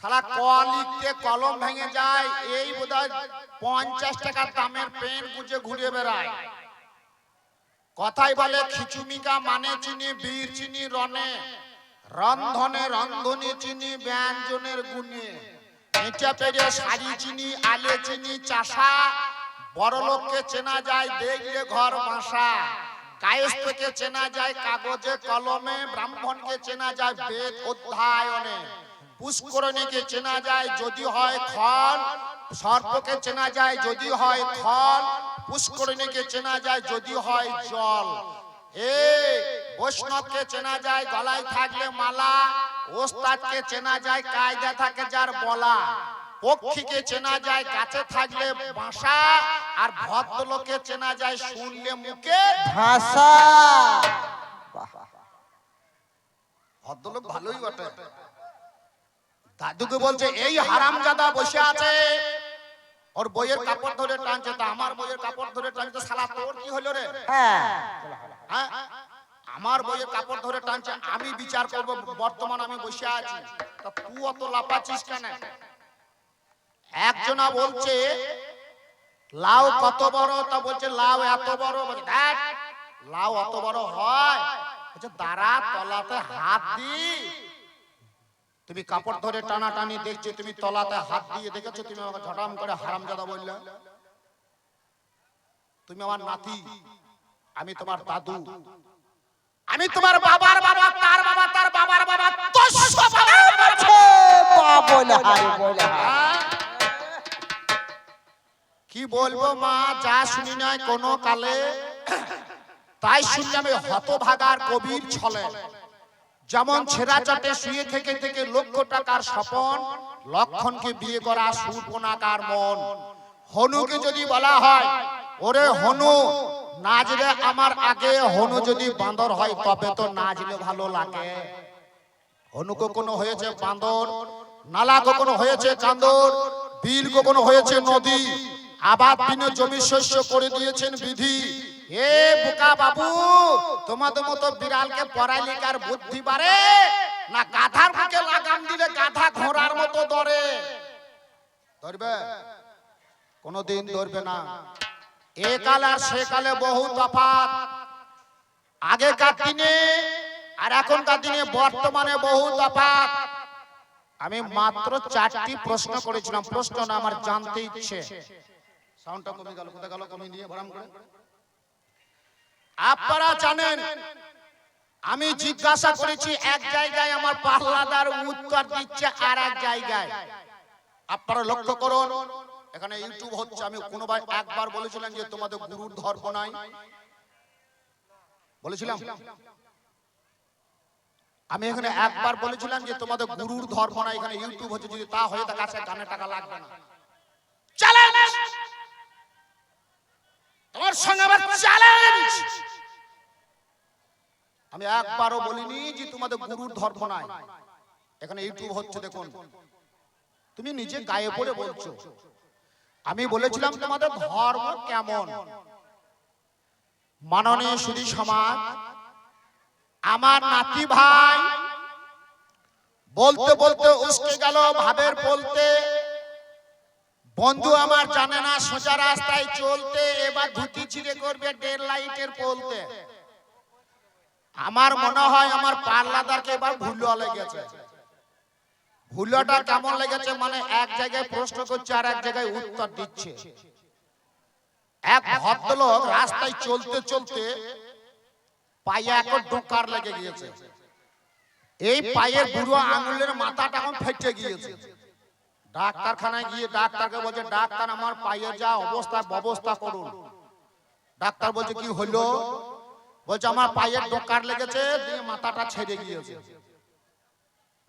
শালা ক লিখতে কলম ভেঙে যায়, এই বোধহয় 50 টাকার দামের পেন গুজে ঘুরে বেড়ায়। কথাই বলে খিচুমিকা মানে চিনি, বীর চিনি রনে, রন্ধনে রন্ধনে চিনি, ব্যঞ্জনের গুণে। এটা পেরে শাড়ি চিনি, আলে চিনি, চাষা। বড় লোককে চেনা যায় দেখলে ঘর বাসা। কায়েস্থকে চেনা যায় কাগজে কলমে, ব্রাহ্মণকে চেনা যায় বেদ অধ্যায়নে, পুষ্করণীকে চেনা যায় যদি হয় খল, সর্পকে চেনা যায় যদি হয় খল, পুষ্করণীকে চেনা যায় যদি হয় জল। বৈষ্ণবকে চেনা যায় গলায় থাকলে মালা, ওস্তাদকে চেনা যায় কায়দা থাকে যার বলা, পক্ষীকে চেনা যায় গাছে থাকলে বাসা, আর ভদ্রলোককে চেনা যায় শুনলে মুখে ভাষা। ভদ্রলোক ভালোই বটে। দাদুকে বলছে এই হারামজাদা বসে আছে, ওর বইয়ের কাপড় ধরে টানছে। তা আমার বইয়ের কাপড় ধরে টানছে, শালা তোর কি হলো রে? হ্যাঁ, আমার বইয়ের কাপড় ধরে টানছে, আমি বিচার করব, বর্তমান আমি বসে আছি, তা তুই অত লাফাচ্ছিস কেন? একজনা বলছে লাউ কত বড়, তা বলছে লাউ এত বড়। বলছে দেখ লাউ অত বড় হয়? বলছে দাঁড়া তলাতে হাত দি। তুমি কাপড় ধরে টানাটানি দেখছো, তুমি তলাতে হাত দিয়ে দেখেছো, তুমি আমাকে ঝটাম করে হারামজাদা বললে। তুমি আমার নাতি, আমি তোমার দাদু, আমি তোমার বাবার বাবা, তার বাবা, তার বাবার বাবা, কি বলবো মা, যা শুনি নাই কোন কালে তাই শুনি আমি হতভাগার কবির ছলে। যেমন ছেঁড়া চাটে শুয়ে থেকে থেকে লক্ষ টাকার স্বপন, লক্ষণকে বিয়ে করা সুর্পণাকার মন। হনুকে যদি বলা হয় ওরে হনু নাচলে আমার আগে, হনু যদি বাঁদর হয় তবে তো নাচলে ভালো লাগে। হনু কখনো হয়েছে বাঁদর, নালা কখনো হয়েছে চাঁদর, বিল কখনো হয়েছে নদী, আবাদ দিনে জমি শস্য করে দিয়েছেন বিধি। এ বোকা বাবু, তোমাদের মতো বিড়ালকে পড়ালিকার বুদ্ধি বাড়ে না? গাধার বুকে লাগাম দিলে গাধা ঘোড়ার মতো দরে ধরবে? কোনদিন ধরবে না। এ কাল আর সে কালে বহু তফাৎ। আগেকার দিনে আর এখনকার দিনে বর্তমানে বহু তফাৎ। আমি মাত্র 4টি প্রশ্ন করেছিলাম। প্রশ্ন না, আমার জানতে ইচ্ছে। সাউন্ডটা কমে গেল, কোথায় গেল? কমে দিয়ে ভরাম করে। আপনারা জানেন আমি জিজ্ঞাসা করেছি এক জায়গায়, আমার পাল্লাদার উত্তর দিচ্ছে আর এক জায়গায়। আপনারা লক্ষ্য করুন, এখানে ইউটিউব হচ্ছে। আমি কোনো ভাই একবার বলেছিলাম যে তোমাদের গুরুর ধর্ম নাই, বলেছিলাম? আমি এখানে একবার বলেছিলাম যে তোমাদের গুরুর ধর্ম নাই, এখানে ইউটিউব হচ্ছে। যদি তা হয়ে থাকে কাছে গানে টাকা লাগবে না। চ্যালেঞ্জ তোমার সঙ্গে আমার চ্যালেঞ্জ। আমি একবারও বলিনি যে তোমাদের গুরুর ধর্ম নাই, এখানে ইউটিউব হচ্ছে দেখুন। তুমি নিজে গায়ে পড়ে বলছো। আমি বলেছিলাম তোমাদের ধর্ম কেমন। মাননীয় সুধী সমাজ, আমার নাতি ভাই বলতে বলতে উস্কে গেল ভাবের বলতে। বন্ধু আমার জানে না সোজা রাস্তায় চলতে, এবার ধুতি ছিঁড়ে করবে 1.5 লাইটের বলতে। আমার মনে হয় আমার পাল্লাদারকে এবার ভুলুয়া লেগেছে। ভুলুয়াটা কেমন লেগেছে মানে এক জায়গায় প্রশ্ন করছে আর এক জায়গায় উত্তর দিচ্ছে। এক ভদ্রলোক রাস্তায় চলতে চলতে পায়ে একটা ডোকার লেগে গিয়েছে। এই পায়ের বুড়ো আঙুলের মাথাটা এখন ফেটে গিয়েছে। ডাক্তারখানায় গিয়ে ডাক্তারকে বলছে ডাক্তার আমার পায়ের যা অবস্থা ব্যবস্থা করুন। ডাক্তার বলছে কি হলো? বলছে আমার পায়ের ডোকার লেগেছে, দিয়ে মাথাটা ছেড়ে গিয়েছে।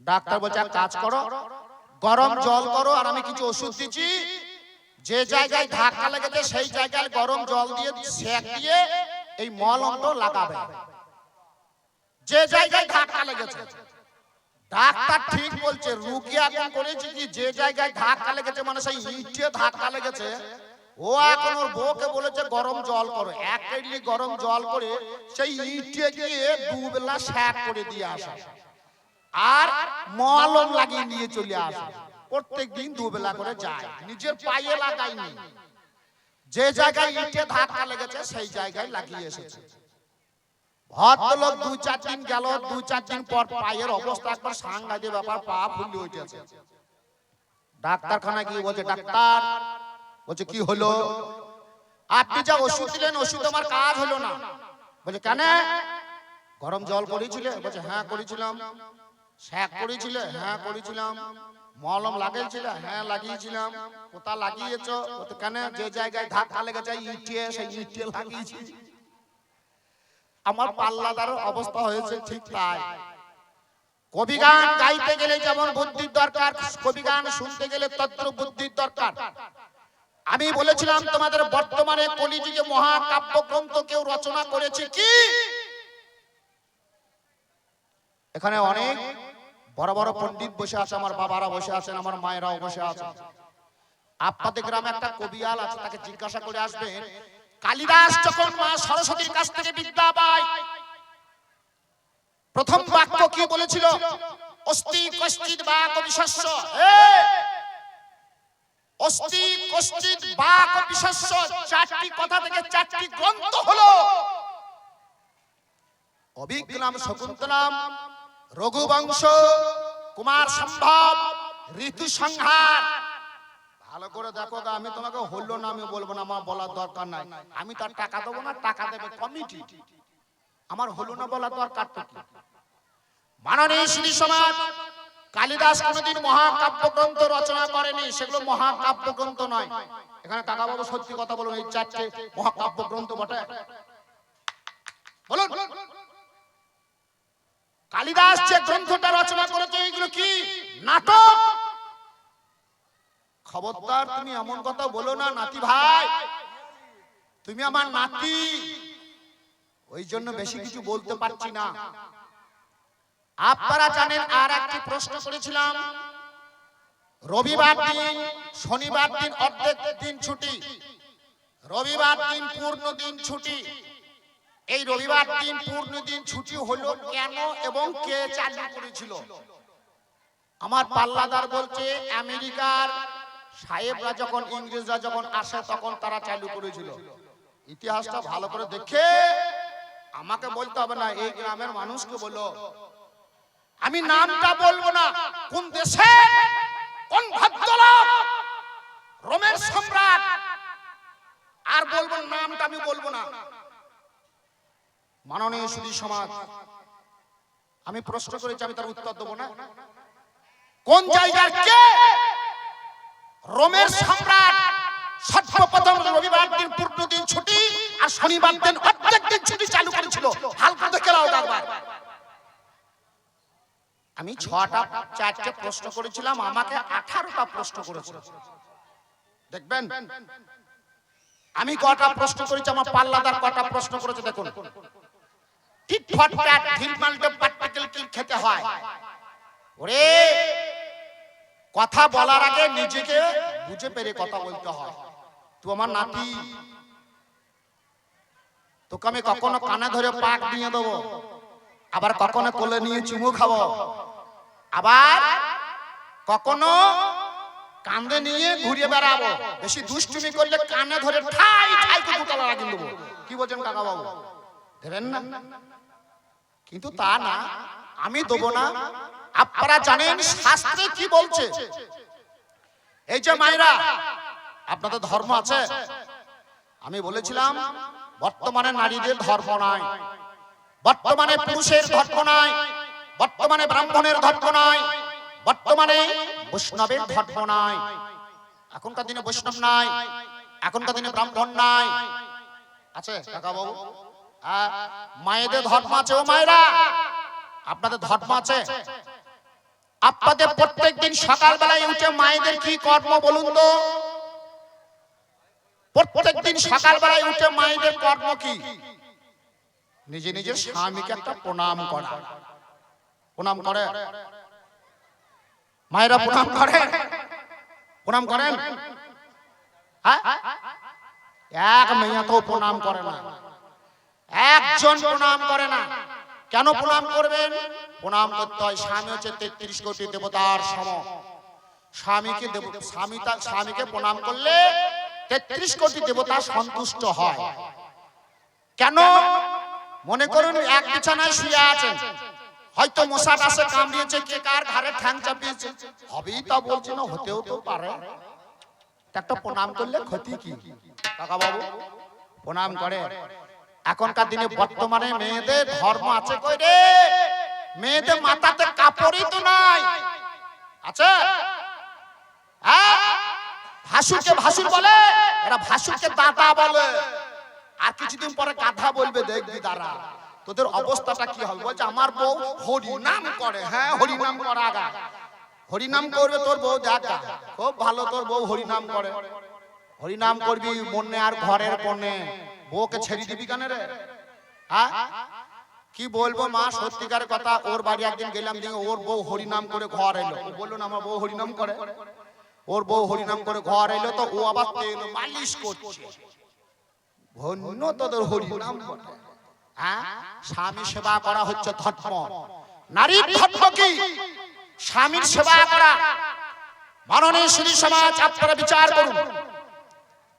ডাক্তার বলছে এক কাজ করো, গরম জল করো আর আমি কিছু ওষুধ দিচ্ছি, যে জায়গায় ধাক্কা লেগেছে সেই জায়গায় গরম জল দিয়ে সেক দিয়ে এই মলমটা লাগাবে, যে জায়গায় ধাক্কা লেগেছে। ডাক্তার ঠিক বলছে। রুগী এখন করেছে কি, যে জায়গায় ধাক্কা লেগেছে মানে সেই ইটে ধাক্কা লেগেছে, ও এখন ওর বউকে বলেছে গরম জল করো। 1 কেটলি গরম জল করে সেই ইটে গিয়ে 2 বেলা সেক করে দিয়ে আসে। আর মলম লাগিয়ে নিয়ে চলে আসে। প্রত্যেকদিন দুবেলা করে যায়, নিজের পায়ে লাগায়নি, যে জায়গায় ইটে ধাক্কা লেগেছে সেই জায়গায় লাগিয়ে এসেছে। ভদ্রলোক 2-4 দিন গেল, 2-4 দিন পর পায়ের অবস্থা একবার সাংঘাতিক ব্যাপার, পা ফুলে উঠেছে। ডাক্তারখানা গিয়ে বলছে, ডাক্তার বলছে কি হলো? আপনি যা ওষুধ দিলেন ওষুধ আমার কাজ হলো না। বলছে কেন? গরম জল করেছিলে? বলছে হ্যাঁ করেছিলাম। শ্যাক করেছিলে? হ্যাঁ করেছিলাম। মলম লাগিয়েছিলে? হ্যাঁ লাগিয়েছিলাম। কোথা লাগিয়েছো? বলতে কেন? যে জায়গায় ধাক্কা লেগেছে ইটে, সেই ইটে লাগিয়েছি। আমার পাল্লাদার অবস্থা হয়েছে ঠিক তাই। কবি গান গাইতে গেলে যেমন বুদ্ধির দরকার, কবি গান শুনতে গেলে তদ্রূপ বুদ্ধির দরকার। আমি বলেছিলাম তোমাদের বর্তমানে কলিযুগে মহাকাব্য গ্রন্থ কেউ রচনা করেছে কি? এখানে অনেক বড় বড় পণ্ডিত বসে আছে, আমার বাবারা বসে আছেন, আমার মায়েরাও বসে আছে। আপনাদের গ্রামে একটা কবিয়াল আছে, তাকে জিজ্ঞাসা করে আসবেন, কালিদাস যখন মা সরস্বতীর কাছ থেকে বিদ্যা পায়, প্রথম বাক্য কি বলেছিল? অস্তি কশ্চিৎ বাক বিশস্য। অস্তি কশ্চিৎ বাক বিশস্য, চারটি কথা থেকে চারটি গ্রন্থ হলো। অভিজ্ঞান শকুন্তলম, রঘুবংশ, কুমার সম্ভব, ঋতু সংহার। ভালো করে দেখো, আমি তোমাকে হলো না আমি বলবো না, আমার বলার দরকার নাই। আমি তার টাকা দেবো না, টাকা দেবে কমিটি। আমার হলো না বলার দরকার তো কি? মাননীয় শ্রী সমাজ, কালিদাস কোনদিন মহাকাব্য গ্রন্থ রচনা করেনি, সেগুলো মহাকাব্য গ্রন্থ নয়। এখানে কাকা বাবু সত্যি কথা বলুন, এই চারটে মহাকাব্য গ্রন্থ বটে? বলুন। কালিদাস যে গ্রন্থটা রচনা করেছে এইগুলো কি নাটক? খবরদার তুমি এমন কথা বলো না নাতি ভাই, তুমি আমার নাতি, ওই জন্য বেশি কিছু বলতে পারছি না। আপনারা জানেন আর একটি প্রশ্ন করেছিলাম, রবিবার দিন শনিবার দিন অর্ধেক দিন ছুটি, রবিবার দিন পূর্ণ দিন ছুটি। এই রবিবার দিন পূর্ণ দিন ছুটি হলো কেন এবং কে চালু করেছিল? আমার পাল্লাদার বলছে আমেরিকার সাহেবরা যখন, ইংরেজরা যখন আসে তখন তারা চালু করেছিল। ইতিহাসটা ভালো করে দেখে আমাকে বলতে হবে না, এই গ্রামের মানুষকে বলো। আমি নামটা বলবো না, কোন দেশে কোন ভদ্রলোক রোমের সম্রাট, আর বলবো নামটা আমি বলবো না। মাননীয় সুধী সমাজ, আমি প্রশ্ন করেছি, আমি তার উত্তর দেবো না? কোন জায়গার কে রোমের সম্রাট সর্বপ্রথম রবিবার দিন পূর্ণ দিন ছুটি আর শনিবার দিন অর্ধেক দিন ছুটি চালু করেছিল? হালকা দেখে নাও একবার। আমি 6টা 4টে প্রশ্ন করেছিলাম, আমাকে 18টা প্রশ্ন করেছিল। দেখবেন আমি কটা প্রশ্ন করেছি, আমার পাল্লাদার কটা প্রশ্ন করেছে দেখুন। টিট ফট প্যাট ঢিলমালটে পার্টিকেল কি খেতে হয়? ওরে, কথা বলার আগে নিজেকে বুঝে পেরে কথা বলতে হয়। তুই আমার নাতি, তোকে আমি কখনো কানে ধরে পাক দিয়ে দেবো, আবার কখনো কোলে নিয়ে চুমু খাবো, আবার কখনো কাঁধে নিয়ে ঘুরিয়ে বেড়াবো। বেশি দুষ্টুমি করলে কানে ধরে ঠাই ঠাই করে দুতলা লাগিয়ে দেবো। কি বলছেন কাকা বাবু? দেবেন না? কিন্তু তা না, আমি দেবো না। আপনারা জানেন শাস্ত্রে কি বলছে? এই যে মায়েরা, আপনাদের ধর্ম আছে। আমি বলেছিলাম বর্তমানে নারীদের ধর্ম নাই, বর্তমানে পুরুষের ধর্ম নাই, বর্তমানে ব্রাহ্মণের ধর্ম নাই, বর্তমানে বৈষ্ণবের ধর্ম নাই। এখনকার দিনে বৈষ্ণব নাই, এখনকার দিনে ব্রাহ্মণ নাই। আছে কাকা বাবু? মায়েদের ধর্ম আছে। ও মায়েরা, আপনাদের ধর্ম আছে? আপনাদের প্রত্যেকদিন সকালবেলায় উঠে মায়েদের কি কর্ম বলুন তো? প্রত্যেকদিন সকালবেলায় উঠে মায়েদের কর্ম কি? নিজে নিজের স্বামীকে একটা প্রণাম করা। প্রণাম করে মায়েরা? প্রণাম করে? প্রণাম করেন? এক মেয়ে তো প্রণাম করে না, একজন প্রণাম করে না। কেন প্রণাম করবেন? প্রণাম করতে হয়, স্বামী হচ্ছে 33 কোটি দেবতার সম। স্বামীকে প্রণাম করলে 33 কোটি দেবতা সন্তুষ্ট হয়। কেন? মনে করুন এক বিছানায় শুয়ে আছেন, হয়তো মশা টাসে কামড়িয়েছে, কে কার ঘাড়ে ঠ্যাং চাপিয়েছে, হবেই তা বলছি না, হতেও তো পারে। একটা প্রণাম করলে ক্ষতি কি কাকা বাবু? প্রণাম করে। এখনকার দিনে বর্তমানে মেয়েদের ধর্ম আছে কই রে? মেয়েদের মাথাতে কাপড়ই তো নাই, আছে? ভাসুরকে ভাসুর বলে, এরা ভাসুরকে দাদা বলে, আর কিছুদিন পরে গাধা বলবে, দেখবি দাঁড়া তোদের অবস্থাটা কি হবে। বলছে আমার বউ হরি নাম করে। হ্যাঁ, হরি নাম করা আগা, হরি নাম করবে তোর বউ, দেখা খুব ভালো, তোর বউ হরি নাম করে। হরি নাম করবি মনে আর ঘরের কোণে, বউকে ছেড়ে দিবি কেন রে? হ্যাঁ, কি বলবো মা, সত্যিকার কথা। ওর বাড়ি একদিন গেলাম, দিয়ে ওর বউ হরি নাম করে ঘর এলো। ও বললো না আমার বউ হরি নাম করে। ওর বউ হরি নাম করে ঘর এলো, তো ও আবার তেল মালিশ করছে। ধন্য তোদের হরি নাম করে। হ্যাঁ, স্বামী সেবা করা হচ্ছে ধর্ম। নারীর ধর্ম কি? স্বামীর সেবা করা। মাননীয় শ্রী সমাজ, আপনারা বিচার করুন।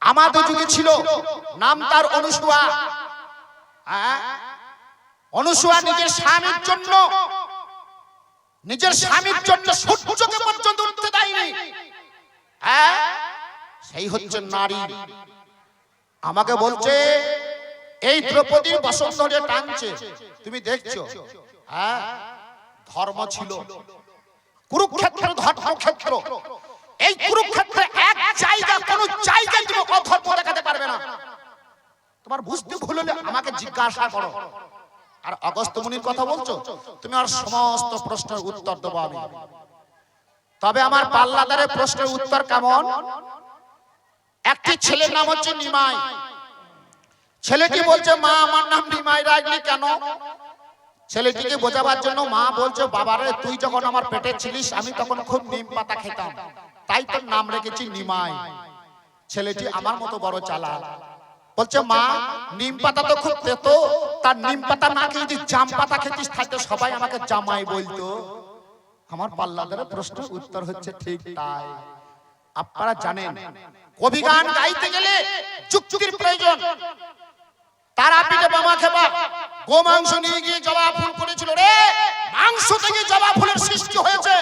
আমাদের যুগে ছিল, নাম তার অনুসুয়া। অনুসুয়া নিজের স্বামীর জন্য সূর্যকে পর্যন্ত উঠতে দেয়নি। সেই হচ্ছে নারী। আমাকে বলছে এই দ্রৌপদীর বসন্ত ধরে টানছে, তুমি দেখছো? হ্যাঁ, ধর্ম ছিল। কুরুক্ষেত্র ধর্মক্ষেত্র। এই কুরুক্ষেত্রে এক জায়গা, কোন জায়গায় তুমি অধর্ম দেখাতে পারবে না। তোমার বুঝতে ভুল হলে আমাকে জিজ্ঞাসা করো। আর অগস্ত্য মুনির কথা বলছো, তুমি আর সমস্ত প্রশ্নের উত্তর দেবো আমি। তবে আমার পাল্লাদারের প্রশ্নের উত্তর কেমন? একটি ছেলের নাম হচ্ছে নিমাই। ছেলেটি বলছে মা আমার নাম নিমাই রাখলি কেন? ছেলেটিকে বোঝাবার জন্য মা বলছে বাবারে তুই যখন আমার পেটে ছিলিস আমি তখন খুব নিম পাতা খেতাম, তাই তোর নাম রেখেছি নিমাই। ছেলেটি আমার মতো বড় চালাক, বলছে মা নিম পাতা তো খুব তেতো, তার নিম পাতা না খেয়ে যদি জাম পাতা খেতিস তাহলে সবাই আমাকে জামাই বলতো। আমার পাল্লাদারের প্রশ্নের উত্তর হচ্ছে ঠিক তাই। আপনারা জানেন কবিগান গাইতে গেলে যুক্তির প্রয়োজন। তারা পিঠে বামা খেবা গো মাংস নিয়ে গিয়ে জবা ফুল করেছিল রে, মাংস থেকে জবা ফুলের সৃষ্টি হয়েছে।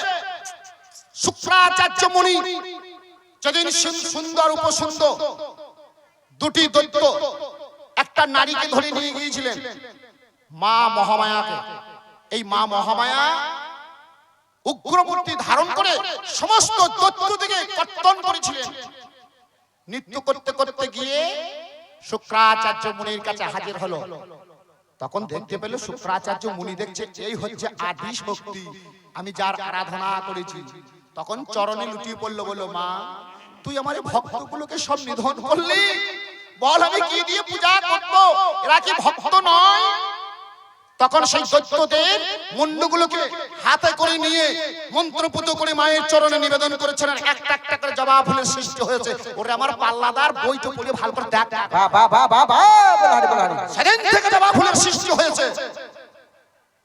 শুক্রাচার্য মুনি যেদিন সুন্দর উপসুন্দর দুটি দৈত্য একটা নারীকে ধরে নিয়ে গিয়েছিলেন মা মহামায়াকে। এই মা মহামায়া উগ্রমূর্তি ধারণ করে সমস্ত দৈত্যদিকে কর্তন করেছিলেন। নৃত্য করতে করতে গিয়ে শুক্রাচার্য মুনির কাছে হাজির হলো। তখন দেখতে পেল শুক্রাচার্য মুনি দেখছে এই হচ্ছে আদি শক্তি, আমি যার আরাধনা করেছি। তখন চরণে লুটিয়ে পড়লো, বলল মা তুই আমার ভক্তগুলোকে সব নিধন করলি, বল আমি কি দিয়ে পূজা করব, এরা কি ভক্ত নয়? তখন সেই দৈত্যদের মুন্ডগুলোকে হাতে করে নিয়ে মন্ত্রপুত করে মায়ের চরণে নিবেদন করেছেন। একটা একটা করে জবা ফুলের সৃষ্টি হয়েছে। ওরে আমার পাল্লাদার বইটা পড়ে ভালো করে দেখ, সেদিন থেকে জবা ফুলের সৃষ্টি হয়েছে।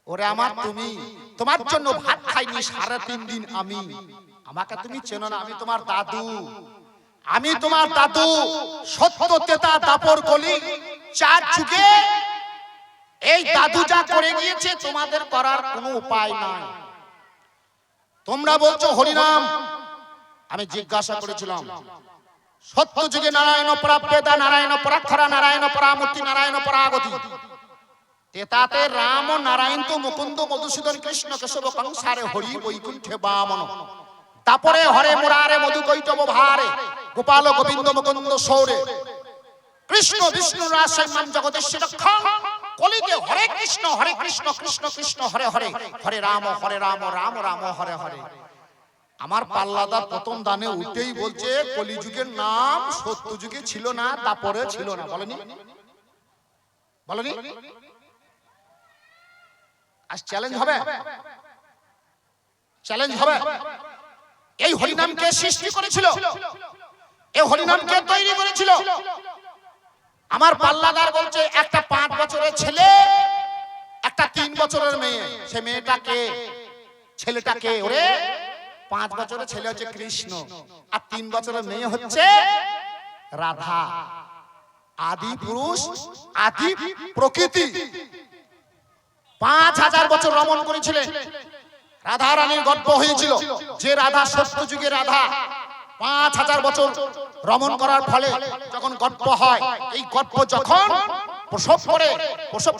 ওরে আমার তুমি, তোমার জন্য ভাত খাইনি 3.5 দিন আমি, আমাকে তুমি চেনো না, আমি তোমার দাদু। আমি তোমার দাদু, সত্য তেতা দাপর কলি 4 যুগে এই দাদু যা করে গিয়েছে তোমাদের করার কোনো উপায় নাই। তোমরা বলছো হরিনাম, আমি জিজ্ঞাসা করেছিলাম সত্য যুগে নারায়ণ পরাবেদা, নারায়ণ পরাক্ষরা, নারায়ণ পরামূর্তি, নারায়ণ পরাগতি। তেতাতে রাম ও নারায়ণ তো মুকুন্দ মধুসূদন কৃষ্ণ কেশব কংসারে হরি বৈকুণ্ঠে বামন। তারপরে হরে মুরারে মধু কৈটব ভারে, গোপাল গোবিন্দ মুকুন্দ সৌরে, কৃষ্ণ বিষ্ণু রাসায়মান জগদীশ্বর রক্ষণ। কলিতে হরে কৃষ্ণ কৃষ্ণ কৃষ্ণ হরে হরে, হরে রাম রাম রাম হরে হরে। আমার পাল্লাদার প্রথম দানে উঠেই বলছে কলিযুগের নাম সত্য যুগে ছিল না, তারপরে ছিল না। বলেনি বলেনি? আজ চ্যালেঞ্জ হবে, চ্যালেঞ্জ হবে। এই হরিনাম কে সৃষ্টি করেছিল? এই হরিনাম কে তৈরি করেছিল? আমার পাল্লাদার বলছে একটা 5 বছরের ছেলে একটা 3 বছরের মেয়ে, সে মেয়েটা কে, ছেলেটা কে? ওরে 5 বছরের ছেলে হচ্ছে কৃষ্ণ, আর 3 বছরের মেয়ে হচ্ছে রাধা। আদি পুরুষ, আদি প্রকৃতি। 5000 বছর রমণ করেছিলেন, রাধা রানীর গর্ভ হয়েছিল। যে রাধা সত্য যুগের রাধা, 5000 বছর রমণ করার ফলে যখন গর্ভ হয়, এই গর্ভ যখন প্রসব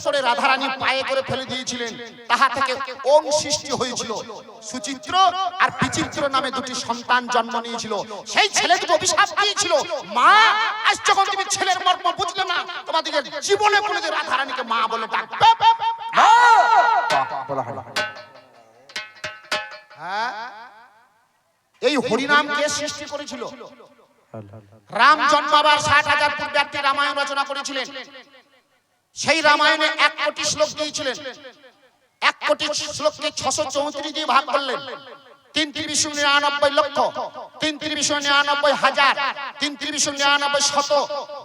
করে রাধা রানী পায়ে করে ফেলে দিয়েছিলেন, তাহা থেকে ওম সৃষ্টি হয়েছিল। সুচিত্র আর বিচিত্র নামে দুটি সন্তান জন্ম নিয়েছিল। সেই ছেলে দুটো অভিশাপ দিয়েছিল, মা আজ যখন তুমি ছেলের মর্ম বুঝলে না, তোমাদের জীবনে কোনোদিন রাধা রানীকে মা বলে ডাকবে না। এই হরিনাম কে সৃষ্টি করেছিল? রাম জন্মাবার 60,000 পূর্বে একটি রামায়ণ রচনা করেছিলেন। সেই রামায়ণে 1 কোটি শ্লোক দিয়েছিলেন। 1 কোটি শ্লোককে 634 দিয়ে ভাগ করলেন। 3 ত্রিশ 99 লক্ষ, 3 ত্রিশ 99 হাজার, 3 ত্রিশ 99 শত,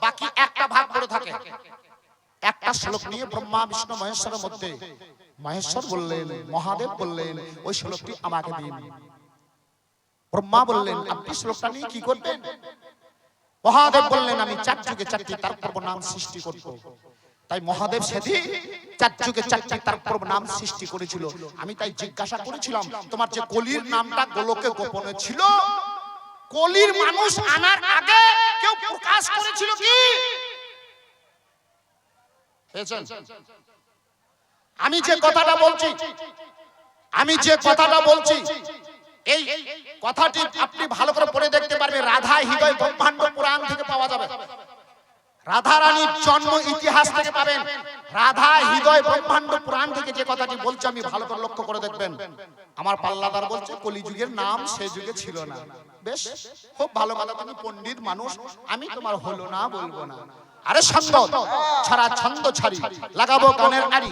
বাকি একটা ভাগ করে থাকে। একটা শ্লোক নিয়ে ব্রহ্মা বিষ্ণু মহেশ্বরের মধ্যে মহেশ্বর বললেন, মহাদেব বললেন, ওই শ্লোকটি আমাকে দিন। ব্রহ্মা বললেন, আপনি শ্লোকটা নিয়ে কি করবেন? মহাদেব বললেন, আমি 4 যুগে 4টি তারপর নাম সৃষ্টি করব। তাই মহাদেব সেদিন 4 যুগে 4টি তারপর নাম সৃষ্টি করেছিল। আমি তাই জিজ্ঞাসা করেছিলাম, তোমার যে কলির নামটা গোলকে গোপনে ছিল, কলির মানুষ আনার আগে কেউ প্রকাশ করেছিল কি? আমি যে কথাটা বলছি, এই কথাটি আপনি ভালো করে পড়ে দেখতে পারবেন। রাধা হৃদয় ব্রহ্মাণ্ড পুরাণ থেকে পাওয়া যাবে। রাধা রানীর জন্ম ইতিহাস থেকে পাবেন। রাধা হৃদয় ব্রহ্মাণ্ড পুরাণ থেকে যে কথাটি বলছে, আমি ভালো করে লক্ষ্য করে দেখবেন। আমার পাল্লাদার বলছে কলিযুগের নাম সে যুগে ছিল না। বেশ, খুব ভালো কথা, তুমি পণ্ডিত মানুষ, আমি তোমার হলো না বলবো না। আরে ছন্দ ছাড়া ছন্দ ছাড়ি, লাগাবো গানের আড়ি,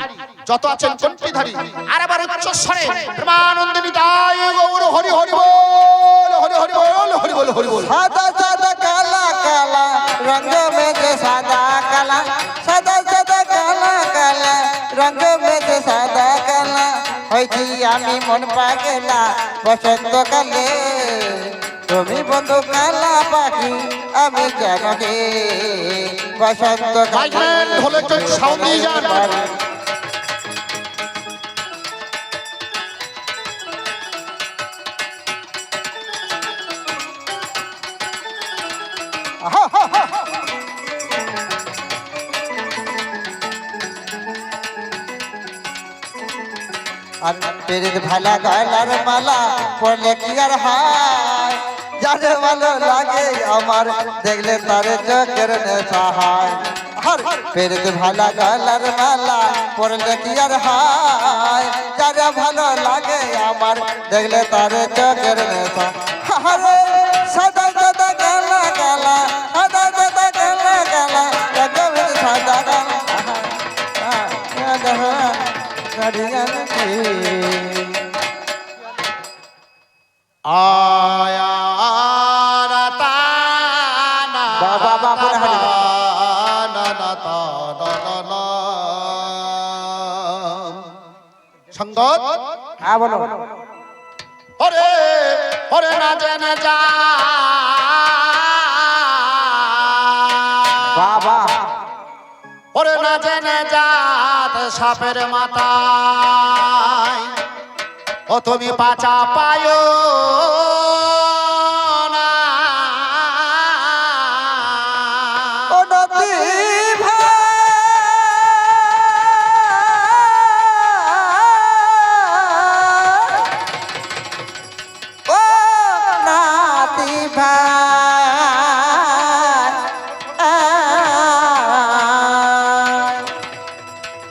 যত আছেন কণ্ঠীধারী, আর আবার উচ্চ স্বরে প্রেমানন্দ নিতাই গৌর হরি হরি বল, হরি হরি বল, হরি বল, হরি বল। সাদা সাদা কালা কালা রঙ মেঘে সাদা কালা, সাদা সাদা কালা কালা রঙ মেঘে সাদা কালা, হয়েছি আমি মন পাগলা বসন্তকালে, তুমি বন্ধু কালা পাখি আমি কেন গে বসন্ত ঢোলের জন্য সাউন্ড দিয়ে যান। আর পেরের ভালা গলার মালা পড়লে কি আর হয়, যারে ভালো লাগে আমার দেখলে তারে চোখের নেশা হয়। পেরের ভালা গলার মালা পড়লে কি আর হয়, যারে ভালো লাগে আমার দেখলে তারে চোখের নেশা। সাদা সাদা কালা কালা, সাদা সাদা কালা কালা, সাদা কালা আয়া বাবা বাবা সঙ্গত। হ্যাঁ বলো। ওরে ওরে না জেনে যা বাবা, ওরে না জেনে যাত সাপের মাথায়, ও তুমি পাচা পায়ো না। ও নদী ভাই, ও নাতি ভাই,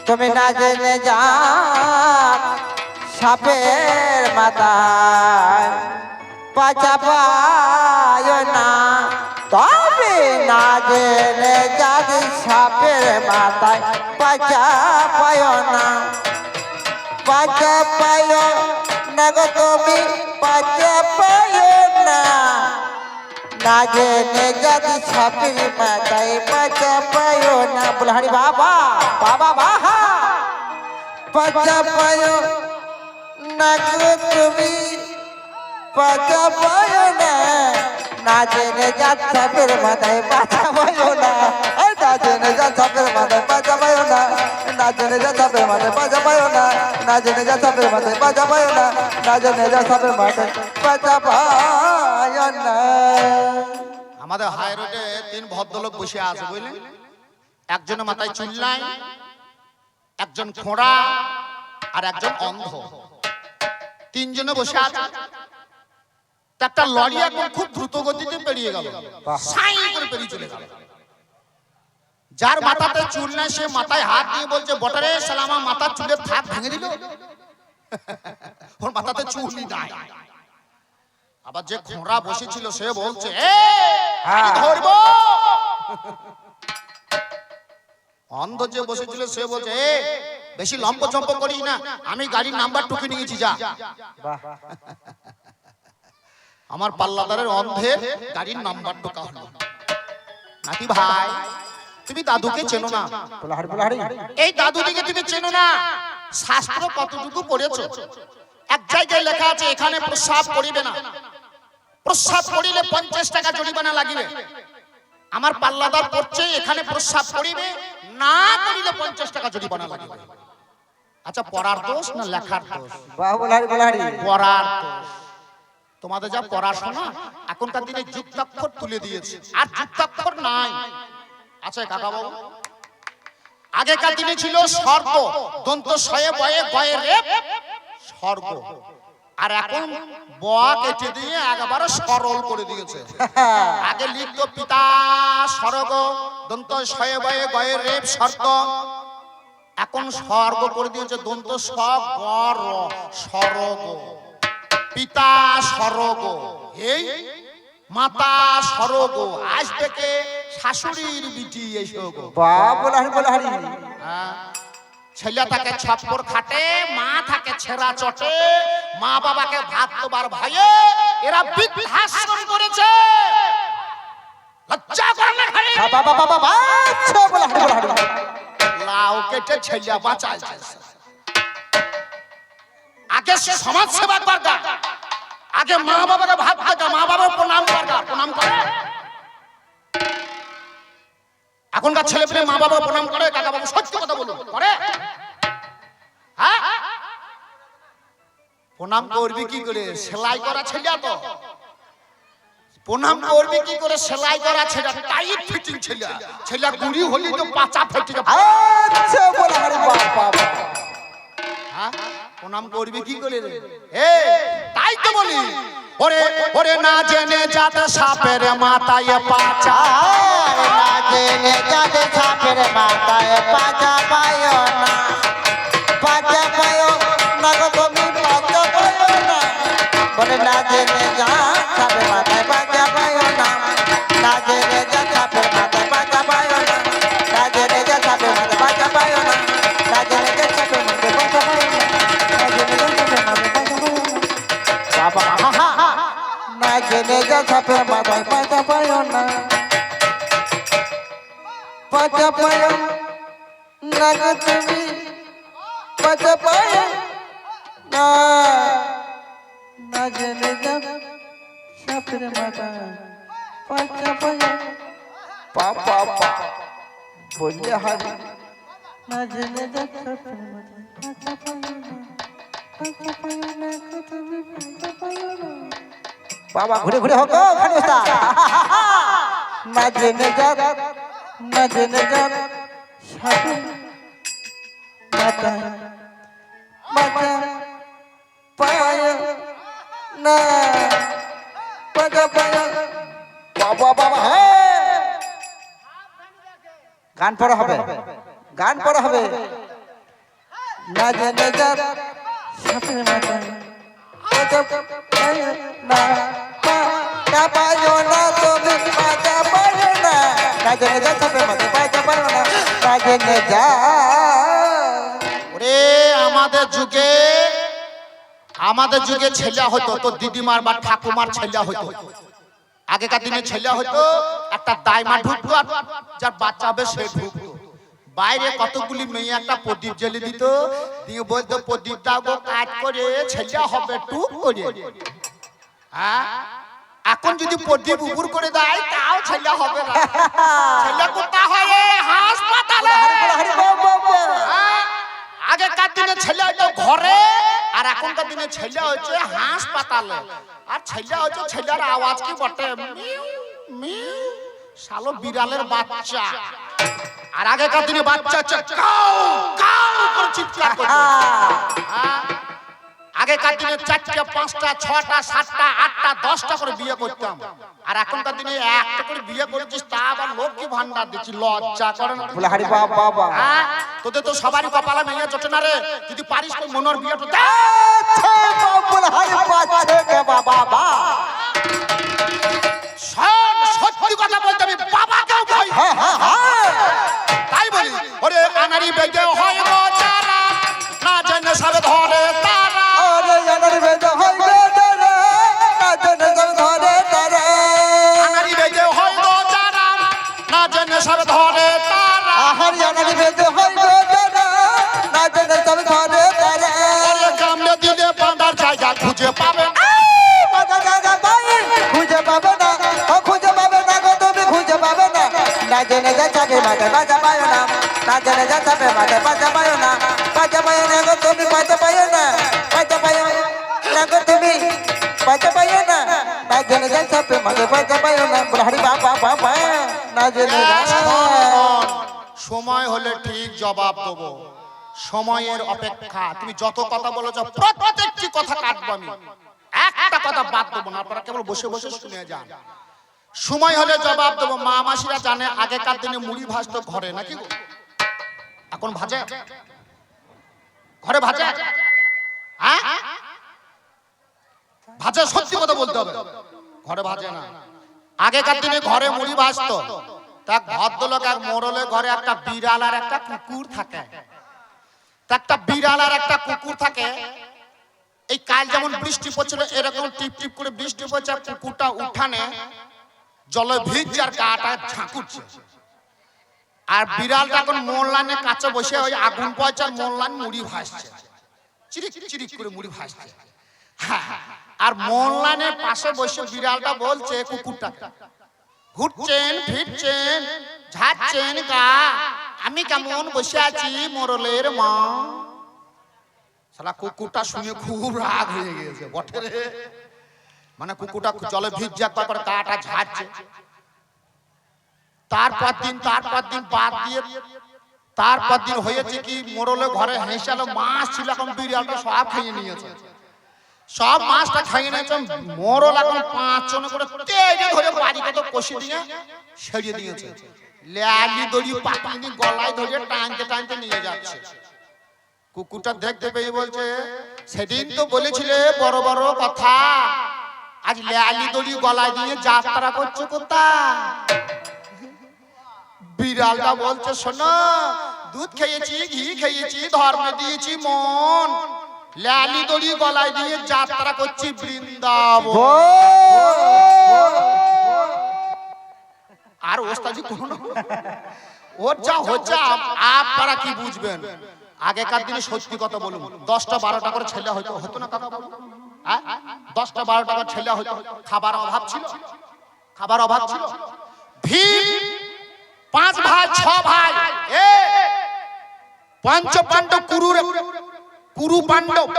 তুমি না জেনে যা সাপের মাথায় পাচা পায় না, তবে না জেনে যাদি সাপের মাথায় পাচা পায় না, পাচা পায় না গো তুমি পাচা পায় না, না জেনে যাদি সাপের মাথায় পাচা পায় না। বলে হারি বাবা বাবা বাহা বাজা পায়ো না গো তুমি বাজা পায়ো না না জেনে যা সাপের মাথায় বাজা পায়ো না না জেনে যা সাপের মাথায় বাজা পায়ো না না জেনে যা সাপের মাথায় বাজা পায়ো না না জেনে যা সাপের মাথায় বাজা পায়ো না না জেনে যা সাপের মাথায় বাজা পায়ো না। আমাদের হাই রোডে 3 ভদ্রলোক বসে আছে বুঝলেন, একজনের মাথায় চুল নাই, একজন খোঁড়া আর একজন অন্ধ, 3 জনে বসে আছে। একটা লরি এখন খুব দ্রুত গতিতে পেরিয়ে গেল, সাই করে পেরিয়ে চলে গেল। যার মাথাতে চুল নাই সে মাথায় হাত দিয়ে বলছে, বটারে শালা আমার মাথার চুলের থাক ভেঙে দিল। ওর মাথাতে চুলই নাই। আবার যে খোঁড়া বসেছিল সে বলছে, ধরবো। অন্ধ যে বসেছিল সে বলছে, বেশি লম্ব চম্প করিস না, আমি গাড়ির নাম্বার টুকে নিয়েছি, যা। আমার পাল্লাদারের অন্ধের গাড়ির নাম্বার ঢোকা হলো। নাতি ভাই, তুমি দাদুকে চেনো না, এই দাদুদিকে তুমি চেনো না। শাস্ত্র কতটুকু পড়েছো? এক জায়গায় লেখা আছে এখানে প্রস্রাব করিবে না, প্রস্রাব করিলে 50 টাকা জরিমানা লাগিবে। আমার পাল্লাদার পড়ছে এখানে প্রস্রাব করিবে না করিলে 50 টাকা জরিমানা লাগিবে। আচ্ছা, পড়ার দোষ না লেখার দোষ? পড়ার দোষ। তোমাদের যা পড়াশোনা এখনকার দিনে যুক্তাক্ষর তুলে দিয়েছে, আর যুক্তাক্ষর নাই। আচ্ছা কাকা বাবু, আগেকার দিনে ছিল স্বর্গ, দন্ত শয়ে বয়ে গয়ে রেপ স্বর্গ, আর এখন বয়া কেটে দিয়ে একেবারে সরল করে দিয়েছে। আগে লিখতো পিতা স্বর্গ, দন্ত শয়ে বয়ে গয়ে রেপ স্বর্গ, এখন স্বর্গ করে দিয়েছে দন্ত সব গর স্বর্গ। পিতা স্বর্গ, এই মাতা স্বর্গ, আজ থেকে শাশুড়ির বিটি এসব। ছেলে থাকে ছপ্পর খাটে, মা থাকে ছেঁড়া চটে, মা বাবাকে ভাত তোবার ভাইয়ে এরা বৃদ্ধাশ্রম করেছে। লজ্জা করে না খালি লাউ কেটে ছেলে বাঁচাইছে। আগে সমাজ সেবা করবা, আগে মা বাবাকে ভাত খাওয়া, মা বাবার প্রণাম করবা, প্রণাম করে। এখনকার ছেলে পেলে মা বাবা প্রণাম করে? কাকা বাবু সত্যি কথা বলুন, করে? হ্যাঁ, প্রণাম করবি কি করে? সেলাই করা ছেলে তো প্রণাম করবি কি করে? সেলাই করা ছেলে, টাইট ফিটিং ছেলে, ছেলে গুড়ি হলি তো পাচা ফেটে যাবে। হ্যাঁ, প্রণাম করবি কি করে? তাই তো বলি, ওরে ওরে না জেনে যাতে সাপের মাথায় পাচা, না জেনে যাতে সাপের মাথায় পাচা পায়ো না, পাচা পায়ো না গো তুমি পাচা পায়ো না। বলে না জেনে যা সাপের মাথায় পাচা পায়ো না, না জেনে যা সাপের মাথায় পাচা পায়ো না, না জেনে যা সাপের মাথায় পাচা পায়ো না, না জেনে যা সাপের মাথায় পাচা পায়ো না, না জেনে যা সাপের মাথায় পাচা পায়ো না। বাবা না জেনে যা সাপের মাথায় পাচা পায়ো না, পাচা পায়ো না গো তুমি পাচা পায়ো না, না জেনে যা সাপের মাথায় পাচা পায়ো। পাপা পা বললে হারি না জেনে যা সাপের মাথায় পাচা পায়ো না, পাচা পায়ো না গো তুমি পাচা পায়ো না। বাবা ঘুরে ঘুরে হোক না জেনে যা, না জেনে যা সাপের মাথায় পাচা পায়ো না, পাচা পায়ো। বাবা বাবা গান পড়া হবে, গান পড়া হবে। না জেনে যা সাপের মাথায় পাচা পায়ো না, পাচা পায়ো না তুমি পাচা পায়ো না, না জেনে যা সাপের মাথায় পাচা পায়ো না, না জেনে যা। ওরে আমাদের যুগে ছেলে হতো তো দিদিমার বা ঠাকুমার ছেলে হতো। আগেকার দিনে ছেলে হতো একটা দাইমা ঢুকতো, আর যার বাচ্চা হবে সে ঢুকতো। বাইরে কতগুলি মেয়ে একটা প্রদীপ জ্বেলে দিত, দিয়ে বলতো প্রদীপটা গো কাট করে ছেলে হবে টুক করে। হ্যাঁ, এখন যদি প্রদীপ উপর করে দেয় তাও ছেলে হবে না। ছেলে কোথা হয়? হাসপাতালে। হ্যাঁ, আগেকার দিনে ছেলে হয়তো ঘরে, আর এখনকার দিনে ছেলে হচ্ছে হাসপাতালে। আর ছেলে হচ্ছে ছেলের আওয়াজ কি বটে, মিউ মিউ, শালো বিড়ালের বাচ্চা। আর আগেকার দিনে বাচ্চা হচ্ছে কাউ কাউ করে চিৎকার করতো। হ্যাঁ, আগেকার দিনে 4টা 5টা 6টা 7টা 8টা 10টা করে বিয়ে করতাম। আর এখনকার দিনে একটা করে বিয়ে করেছিস, তা আবার লক্ষ্মী ভান্ডার দিচ্ছি, লজ্জা করে না? বলে হারি বাবা। হ্যাঁ, তোদের তো সবারই কপালে মেয়ে জোটে না রে। যদি পারিস তো মনের বিয়েটা দে। বলে হারি পাচ্ছে কে বাবা। শোন, সত্যি কথা বলতে আমি বাবাকেও ভয়। হ্যাঁ হ্যাঁ হ্যাঁ, তাই বলি, ওরে আনারি বেগে হয় গো যারা, না জেনে সব ধরে তারা। আরে জানার বেদে হইবে রে, না জেনে সব ধরে তারে। আনারি বেগে হয় গো যারা, না জেনে সব ধরে তারা। আহার জানার বেদে হইবে রে, না জেনে সব ধরে তারে। ওরে কামড়ে দিলে বাঁধার জায়গা খুঁজে পাবে না। বাবা দাদা ভাই খুঁজে পাবে না, ও খুঁজে পাবে না গো, তুমি খুঁজে পাবে না। না জেনে যাবে মাঝে বাজা পায় না, না জেনে যাবে মাঝে বাজা পায় না। বাজা পায় না গো, তুমি বাজা পায় না, বাজা পায় না গো, তুমি বাজা পায় না। না জেনে যাবে মাঝে বাজা পায় না। বলে হারি বাবা বাবা, না জেনে সময় হলে ঠিক জবাব দেবো। সময়ের অপেক্ষা। তুমি যত কথা বলেছো প্রত্যেকটি কথা কাটবো আমি, একটা কথা বাদ দেবো না। আপনারা কেবল বসে বসে শুনে যান। সময় হলে জবাব দেবো। মা মাসিরা জানে আগেকার দিনে মুড়ি ভাজতো ঘরে, নাকি গো? এখন ভাজে? ঘরে ভাজে? হ্যাঁ ভাজে, সত্যি কথা বলতে হবে। ঘরে ভাজে না। আগেকার দিনে ঘরে মুড়ি ভাজতো। তা ভদ্রলোক এক মোড়লের ঘরে একটা বিড়াল আর একটা কুকুর থাকে। তা একটা বিড়াল আর একটা কুকুর থাকে। এই কাল যেমন বৃষ্টি পড়ছিল, এরকম টিপ টিপ করে বৃষ্টি পড়ছে, আর কুকুরটা উঠানে জলে ভিজছে আর গাটা ঝাঁকুচ্ছে। আর বিড়ালটা এখন মোল্লানে কাছে বসে ওই আগুন পয়সা মোল্লান মুড়ি ভাসছে, চিরিক চিরিক করে মুড়ি ভাসছে। আর মোল্লানের পাশে বসে বিড়ালটা বলছে কুকুরটাকে, ঘুরছেন ফিরছেন ঝাড়ছেন গা, আমি কেমন বসে আছি মোরলের মা। শালা কুকুরটা শুনে খুব রাগ হয়ে গেছে বটে রে। মানে কুকুরটা জলে ভিজছে, একবার করে গাটা ঝাড়ছে। তারপর দিন বাদ দিয়ে তারপর দিন হয়েছে কি, মোরলে ঘরে হেঁসালো মাছ ছিল, এখন বিড়ালটা সব খেয়ে নিয়েছে। সব মাছটা খেয়ে নিয়েছে। মোরল এখন 5 জন করে টেনে ধরে বাড়ি কত কষি দিয়ে সেরিয়ে দিয়েছে। ল্যালি দড়ি পাকিয়ে গলায় ধরে টানতে টানতে নিয়ে যাচ্ছে। কুকুরটা দেখতে পেয়ে বলছে, সেদিন তো বলেছিলে বড় বড় কথা, আজ ল্যালি দড়ি গলায় দিয়ে যাত্রা করছো কোথায়? বিড়ালটা বলছে, শোনো, দুধ খেয়েছি, ঘি খেয়েছি, ধর্মে দিয়েছি মন, ল্যালি দড়ি গলায় দিয়ে যাত্রা করছি বৃন্দাবন। আর ওস্তাজি কোন ওর যা হচ্ছে, আপনারা কি বুঝবেন? আগেকার দিনে সত্যি কথা বলুন, 10টা 12টা করে ছেলে হতো না কাকা বলুন? 10টা 12টা করে ছেলে হতো। খাবার অভাব ছিল, খাবার অভাব ছিল। ভীম 5 ভাই 6 ভাই, পঞ্চ পাণ্ডব কুরু পাণ্ডব,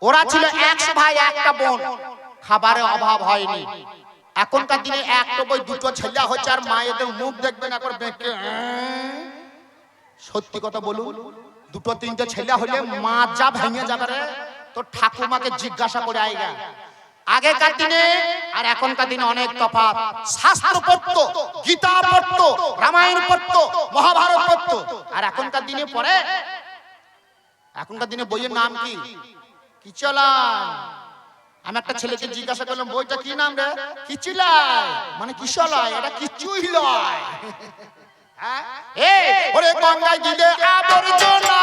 ওরা ছিল 100 ভাই 1টা বোন। খাবারের অভাব হয়নি। এখনকার দিনে একটা বই 2টো ছেলে হচ্ছে, আর মায়েদের মুখ দেখবেন একবার বেঁকে। সত্যি কথা বলুন, 2টো 3টে ছেলে হলে মা যা ভেঙে যাবে রে। তো ঠাকুমাকে জিজ্ঞাসা করে আইগা। আগেকার দিনে আর এখনকার দিনে অনেক তফাৎ। শাস্ত্র পড়তো, গীতা পড়তো, রামায়ণ পড়তো, মহাভারত পড়তো। আর এখনকার দিনে পড়ে? এখনকার দিনে বইয়ের নাম কি? কিচলাই। আমি একটা ছেলেকে জিজ্ঞাসা করলাম, বইটা কি নাম রে? কিচলাই। মানে কিশলয়, এটা কিছুই লয়। ওরে গঙ্গায় দিলে আবর্জনা,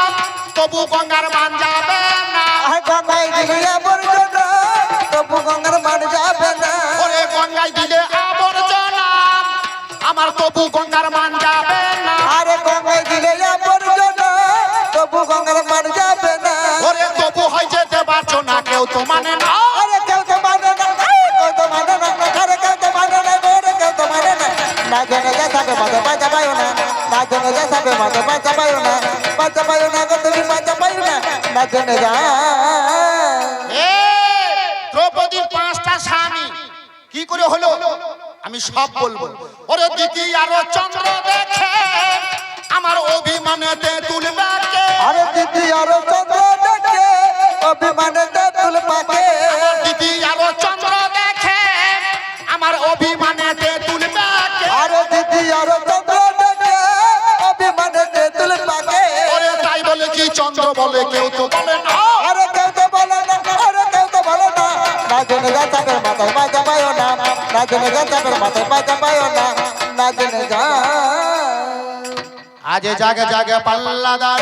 তবু গঙ্গার মান যাবে না। গঙ্গায় দিলে আবর্জনা, তবু গঙ্গার মান যাবে না। ওরে গঙ্গায় দিলে আবর্জনা, আমার তবু গঙ্গার মান যাবে না। আরে গঙ্গায় দিলে তো মানে না আরে কেউ তো মানে না কেউ তো মানে না আরে কেউ তো মানে না রে কেউ তো মানে না না জেনে যা যাবে মাথা বাজা পাইও না না জেনে যা যাবে মাথা বাজা পাইও না গো তুমি বাজা পাইও না না জেনে যা এ দ্রৌপদীর 5টা স্বামী কি করে হলো আমি সব বলবো ওরে দিদি আরো চন্দ্র দেখে আমার অভিমানেতে তুলবে কে আরে দিদি আরো চন্দ্র দেখে অভিমানেতে তুল পাকে দিদি আরো চন্দ্র দেখে আমার অভিমানেতে তুলবে কে আরে দিদি আরো চন্দ্র দেখে অভিমানেতে তুল পাকে ওরে তাই বলে কি চন্দ্র বলে কেউ তো বলে না আরে কেউ তো বলে না আরে কেউ তো বলে না না জেনে যা চাপের মাথায় বাজা পাইও না না জেনে যা চাপের মাথায় বাজা পাইও না না জেনে যা আজ জাগে জাগে পাল্লাদার